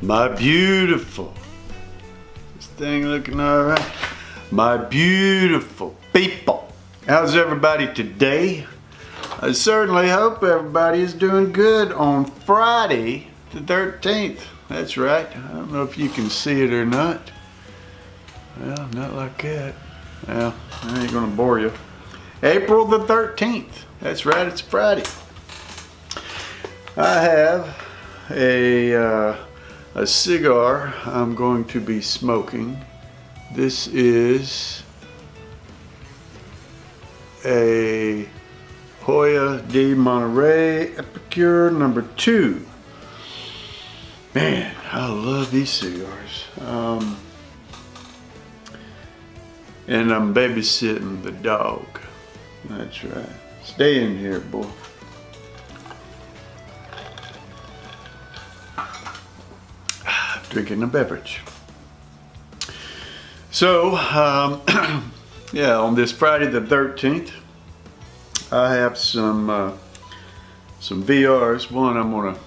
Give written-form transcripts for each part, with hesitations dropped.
My beautiful, this thing looking all right. My beautiful people. How's everybody today? I certainly hope everybody is doing good on Friday the 13th. That's right. I don't know if you can see it or not. Well, not like that. Well, I ain't gonna bore you. April the 13th. That's right, it's Friday. I have a cigar I'm going to be smoking. This is a Hoya de Monterey Epicure number 2. Man, I love these cigars. And I'm babysitting the dog. That's right. Stay in here, boy. Drinking a beverage. So, yeah, on this Friday the 13th, I have some VRs. One I'm gonna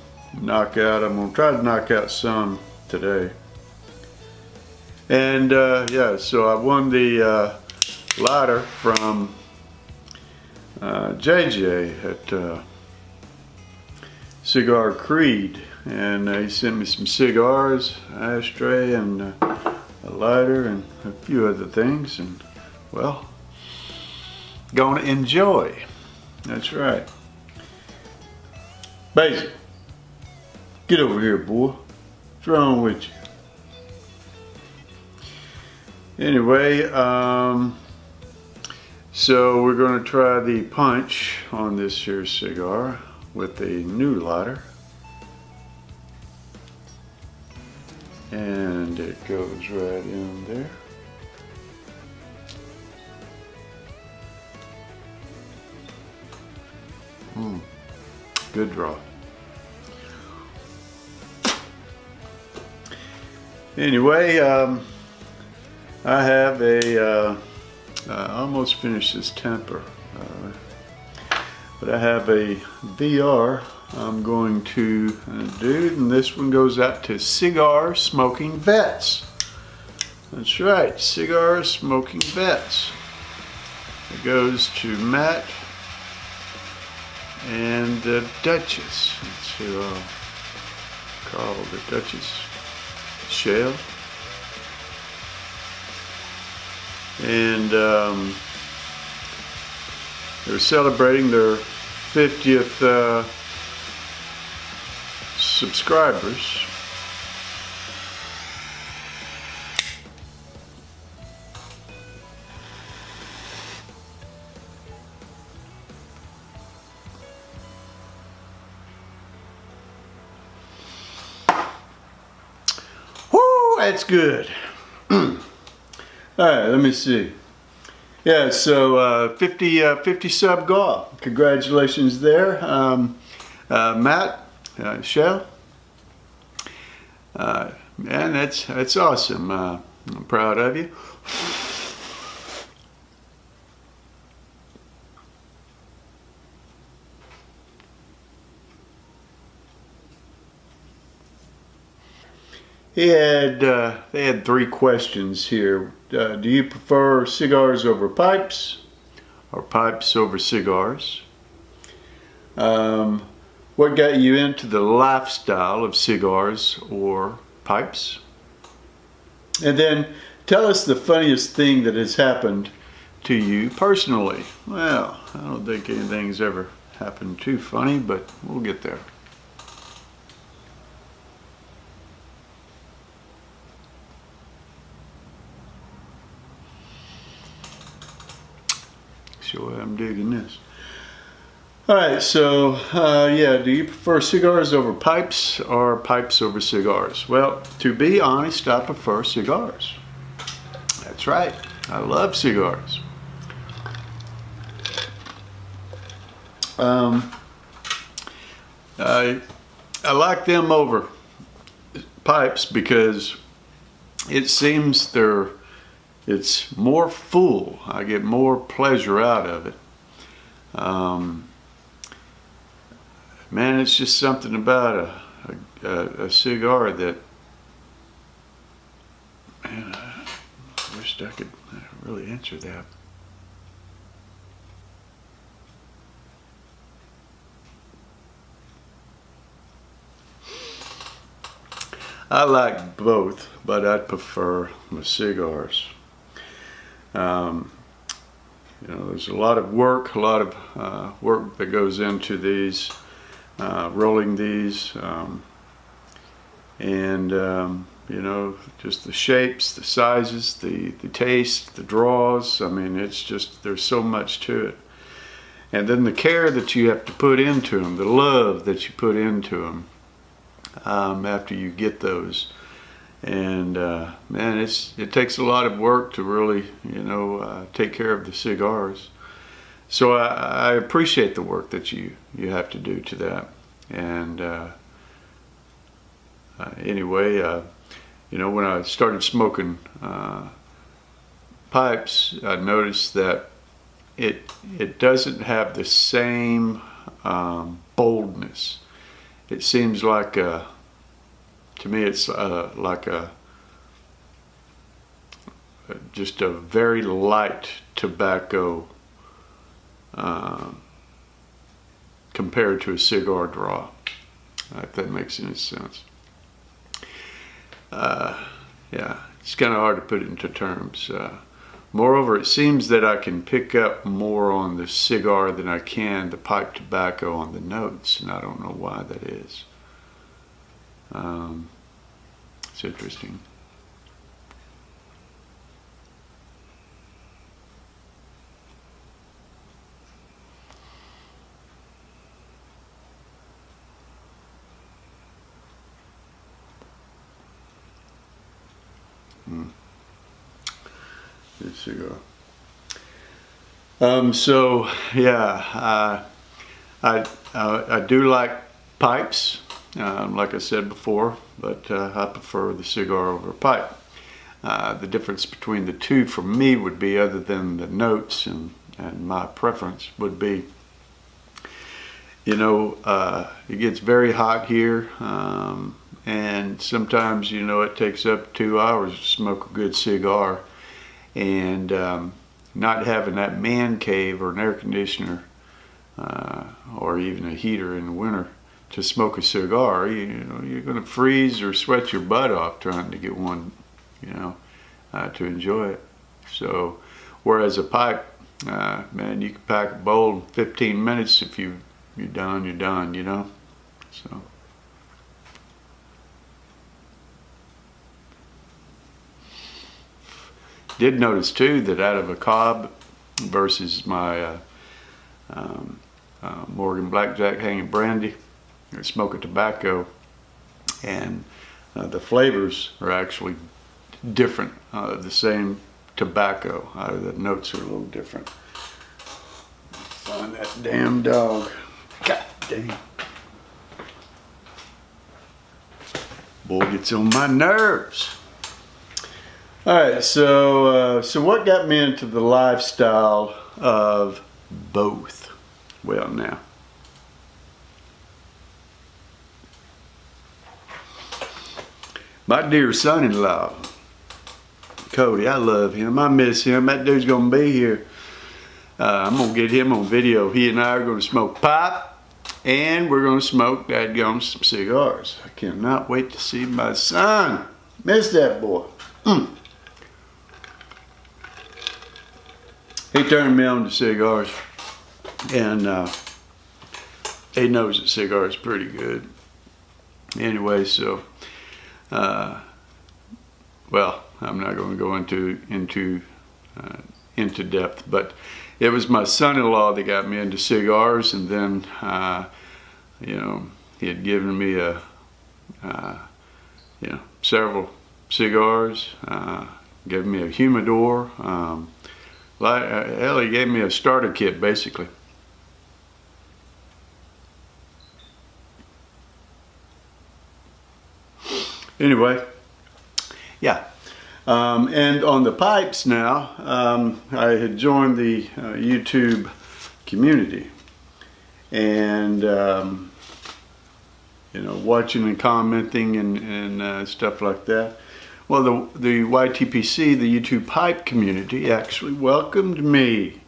knock out. I'm gonna try to knock out some today. And yeah, so I won the lighter from JJ at Cigar Creed. And he sent me some cigars, an ashtray, and a lighter, and a few other things. And well, gonna enjoy. That's right. Basil, get over here, boy. What's wrong with you? Anyway, so we're gonna try the punch on this here cigar with a new lighter. And it goes right in there. Good draw. Anyway, I have I almost finished this temper, but I have a VR I'm going to do, and this one goes out to cigar smoking vets. That's right, cigar smoking vets. It goes to Matt and the Duchess. That's who I'll call the Duchess. Shell. And they're celebrating their 50th subscribers. Woo, that's good. All right, let me see. Yeah, so 50 sub goal. Congratulations there, Matt, Shell. Man, that's awesome. I'm proud of you. They had 3 questions here. Do you prefer cigars over pipes or pipes over cigars? What got you into the lifestyle of cigars or pipes? And then tell us the funniest thing that has happened to you personally. Well, I don't think anything's ever happened too funny, but we'll get there. Sure, I'm digging this. All right, so yeah, do you prefer cigars over pipes or pipes over cigars? Well, to be honest, I prefer cigars. That's right, I love cigars. I like them over pipes because it seems it's more full. I get more pleasure out of it. Man, it's just something about a cigar that, man, I wished I could really answer that. I like both, but I'd prefer the cigars. You know, there's a lot of work, work that goes into these, rolling these, and you know, just the shapes, the sizes, the taste, the draws. I mean, it's just, there's so much to it. And then the care that you have to put into them, the love that you put into them after you get those. And man, it takes a lot of work to really, you know, take care of the cigars. So I appreciate the work that you have to do to that. And anyway, you know, when I started smoking pipes, I noticed that it doesn't have the same boldness. It seems like to me, it's like just a very light tobacco compared to a cigar draw, if that makes any sense. Yeah, it's kind of hard to put it into terms. Moreover, it seems that I can pick up more on the cigar than I can the pipe tobacco on the notes, and I don't know why that is. It's interesting. Good cigar. So yeah, I do like pipes. Like I said before, but I prefer the cigar over a pipe. The difference between the two for me would be, other than the notes and my preference, would be, you know, it gets very hot here, and sometimes, you know, it takes up 2 hours to smoke a good cigar, and not having that man cave or an air conditioner or even a heater in the winter to smoke a cigar, you know, you're going to freeze or sweat your butt off trying to get one, you know, to enjoy it. So, whereas a pipe, man, you can pack a bowl in 15 minutes. If you're done, you know. So. Did notice too that out of a cob versus my Morgan Blackjack Hanging Brandy, or smoking tobacco, and the flavors are actually different. The same tobacco, the notes are a little different. Find that damn dog. God dang. Boy, gets on my nerves. All right, so what got me into the lifestyle of both? Well, now, my dear son-in-law, Cody, I love him. I miss him. That dude's gonna be here. I'm gonna get him on video. He and I are gonna smoke pipe, and we're gonna smoke dadgum some cigars. I cannot wait to see my son. Miss that boy. He turned me on to cigars, and he knows that cigar is pretty good. Anyway, so well, I'm not going to go into into depth, but it was my son-in-law that got me into cigars, and then you know, he had given me several cigars, gave me a humidor, hell, he gave me a starter kit basically. Anyway, yeah. And on the pipes now, I had joined the YouTube community, and you know, watching and commenting and stuff like that. Well, the YTPC, the YouTube pipe community, actually welcomed me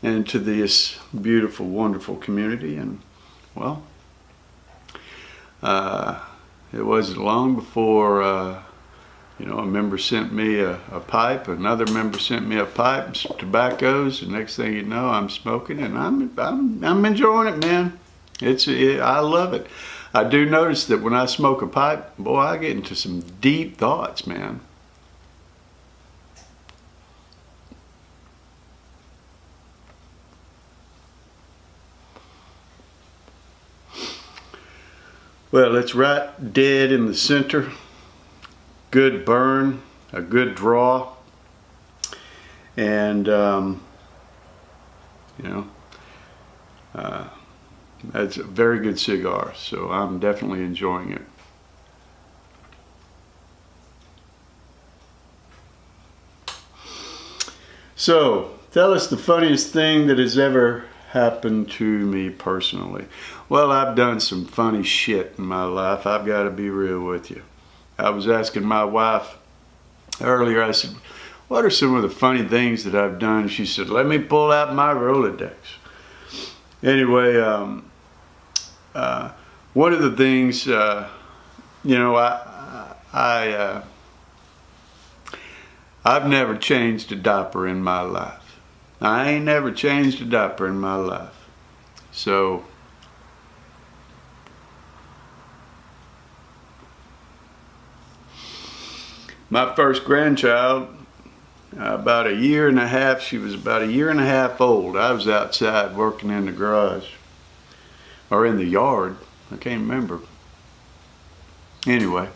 into this beautiful, wonderful community, and well, it wasn't long before you know, a member sent me a pipe, another member sent me a pipe, and some tobaccos, and next thing you know, I'm smoking, and I'm enjoying it, man. I love it. I do notice that when I smoke a pipe, boy, I get into some deep thoughts, man. Well, it's right dead in the center. Good burn, a good draw, and you know, it's a very good cigar, so I'm definitely enjoying it. So, tell us the funniest thing that has ever happened to me personally. Well, I've done some funny shit in my life. I've got to be real with you. I was asking my wife earlier, I said, what are some of the funny things that I've done? She said, let me pull out my Rolodex. Anyway, one of the things, you know, I've never changed a diaper in my life. I ain't never changed a diaper in my life. So, my first grandchild, about a year and a half, she was about a year and a half old. I was outside working in the garage, or in the yard, I can't remember. Anyway,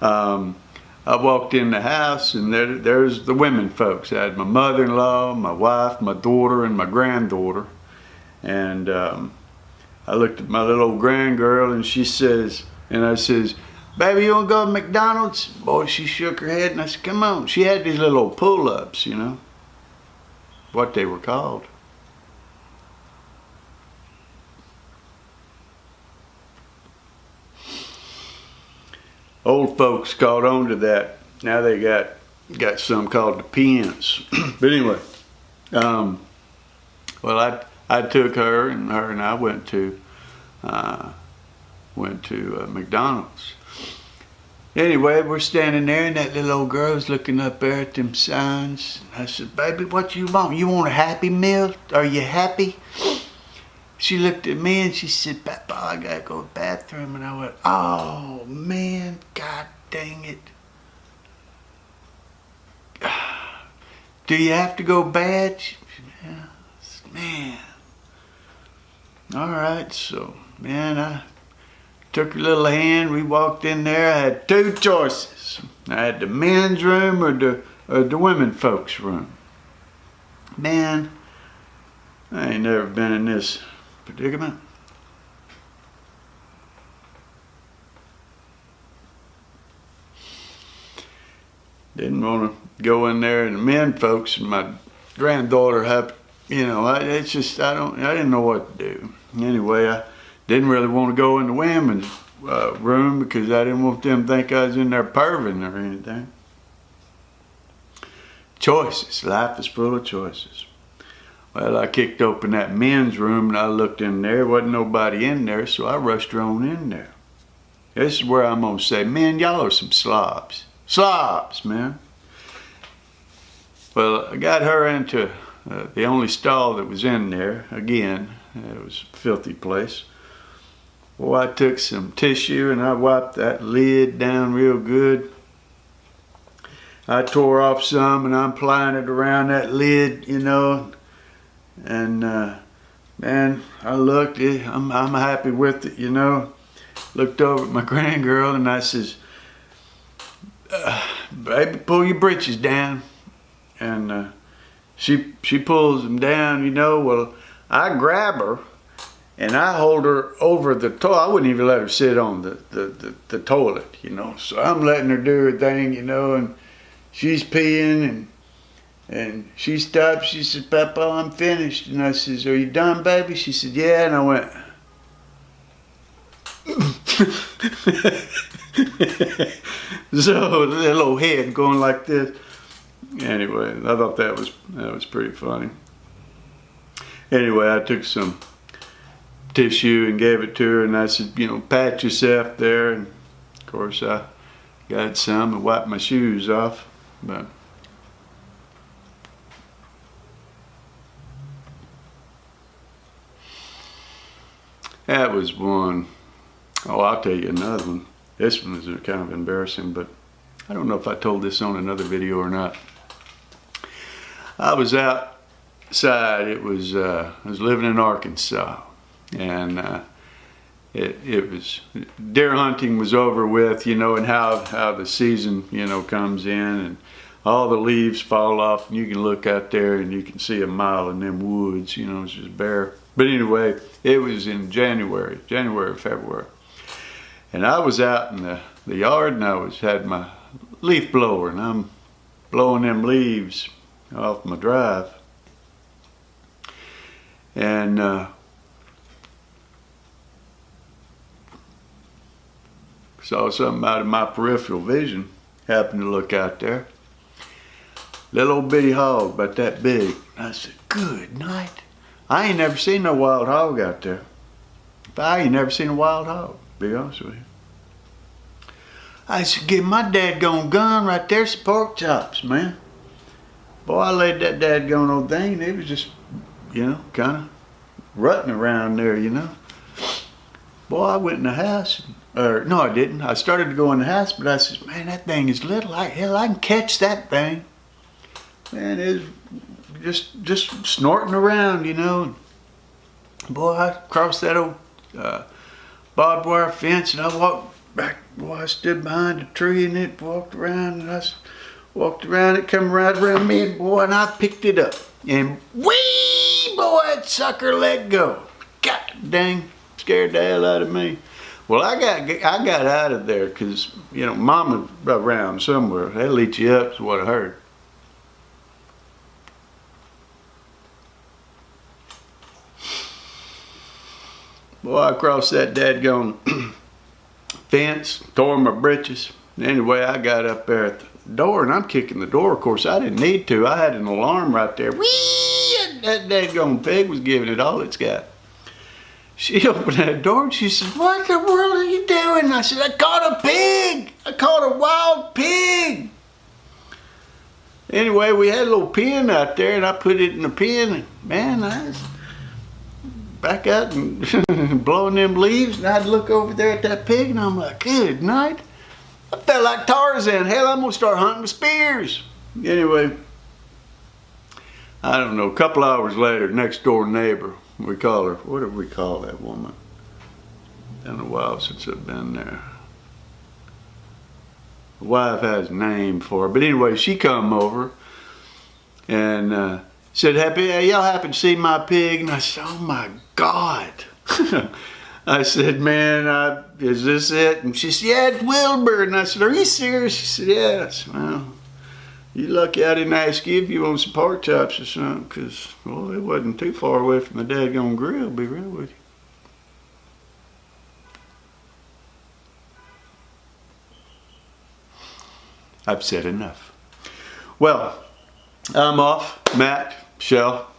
I walked in the house, and there's the women folks. I had my mother-in-law, my wife, my daughter, and my granddaughter. And I looked at my little old grandgirl, and she says, and I says, baby, you want to go to McDonald's? Boy, she shook her head, and I said, come on. She had these little pull-ups, you know, what they were called. Old folks caught on to that. Now they got some called the pins. But anyway, well, I took her and I went to McDonald's. Anyway, we're standing there, and that little old girl's looking up there at them signs. I said, baby, what you want? You want a Happy Meal? Are you happy? She looked at me and she said, Papa, I gotta go to the bathroom. And I went, oh man, God dang it. Do you have to go bad? Yeah. Man. All right, so, man, I took her little hand. We walked in there. I had two choices. I had the men's room or the women folks' room. Man, I ain't never been in this predicament. Didn't want to go in there, and the men folks and my granddaughter have, you know, I didn't know what to do. Anyway, I didn't really want to go in the women's room because I didn't want them to think I was in there perving or anything. Choices. Life is full of choices. Well, I kicked open that men's room and I looked in there. There wasn't nobody in there, so I rushed on in there. This is where I'm going to say, men, y'all are some slobs. Slobs, man. Well, I got her into the only stall that was in there. Again, it was a filthy place. Well, I took some tissue and I wiped that lid down real good. I tore off some and I'm applying it around that lid, you know. And man, I looked, I'm happy with it, you know. Looked over at my grandgirl and I says, baby, pull your britches down. And she pulls them down, you know. Well, I grab her and I hold her over the toilet. I wouldn't even let her sit on the toilet, you know. So I'm letting her do her thing, you know, and she's peeing and she stops. She says, Papa, I'm finished. And I says, are you done, baby? She said, yeah. And I went, so that little head going like this. Anyway, I thought that was pretty funny. Anyway, I took some tissue and gave it to her, and I said, you know, pat yourself there. And of course, I got some and wiped my shoes off, but that was one. Oh, I'll tell you another one. This one is kind of embarrassing, but I don't know if I told this on another video or not. I was outside. I was living in Arkansas, and it was deer hunting was over with, you know, and how the season, you know, comes in and all the leaves fall off and you can look out there and you can see a mile in them woods, you know, it's just bare. But anyway, it was in January, February. And I was out in the yard and I had my leaf blower and I'm blowing them leaves off my drive. And saw something out of my peripheral vision. Happened to look out there. Little old bitty hog about that big. I said, good night. I ain't never seen no wild hog out there. I ain't never seen a wild hog, to be honest with you. I said, give my dadgone gun right there some pork chops, man. Boy, I laid that dadgone old thing. It was just, you know, kind of rutting around there, you know. Boy, I went in the house. No, I didn't. I started to go in the house, but I said, man, that thing is little. Hell, I can catch that thing. Man, it was just snorting around, you know. Boy, I crossed that old barbed wire fence and I walked back. Boy, I stood behind a tree and it walked around and I walked around. It come right around me, and boy, and I picked it up. And whee, boy, that sucker let go. God dang, scared the hell out of me. Well, I got out of there because, you know, Mama around somewhere. They'll eat you up is what I heard. Boy, I crossed that dadgone fence, tore my britches. Anyway, I got up there at the door and I'm kicking the door. Of course, I didn't need to. I had an alarm right there. Whee! That dadgone pig was giving it all it's got. She opened that door and she said, what the world are you doing? I said, I caught a pig. I caught a wild pig. Anyway, we had a little pen out there and I put it in the pen. And man, I was back out and blowing them leaves. And I'd look over there at that pig and I'm like, good night. I felt like Tarzan. Hell, I'm going to start hunting with spears. Anyway, I don't know, a couple hours later, next door neighbor, we call her, what do we call that woman? Been a while since I've been there. The wife has a name for her, but anyway, she come over and said, y'all happen to see my pig? And I said, oh my God. I said, man, is this it? And she said, yeah, it's Wilbur. And I said, are you serious? She said, yes. Well, you lucky I didn't ask you if you want some pork chops or something, because, well, it wasn't too far away from the daggone grill, to be real with you. I've said enough. Well, I'm off. Matt, Shell,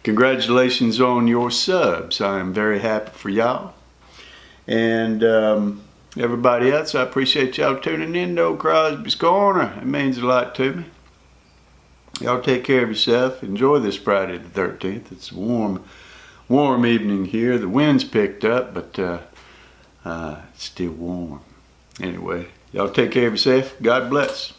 congratulations on your subs. I am very happy for y'all. And everybody else, I appreciate y'all tuning in to Crosby's Corner. It means a lot to me. Y'all take care of yourself. Enjoy this Friday the 13th. It's a warm evening here. The wind's picked up, but it's still warm. Anyway, y'all take care of yourself. God bless.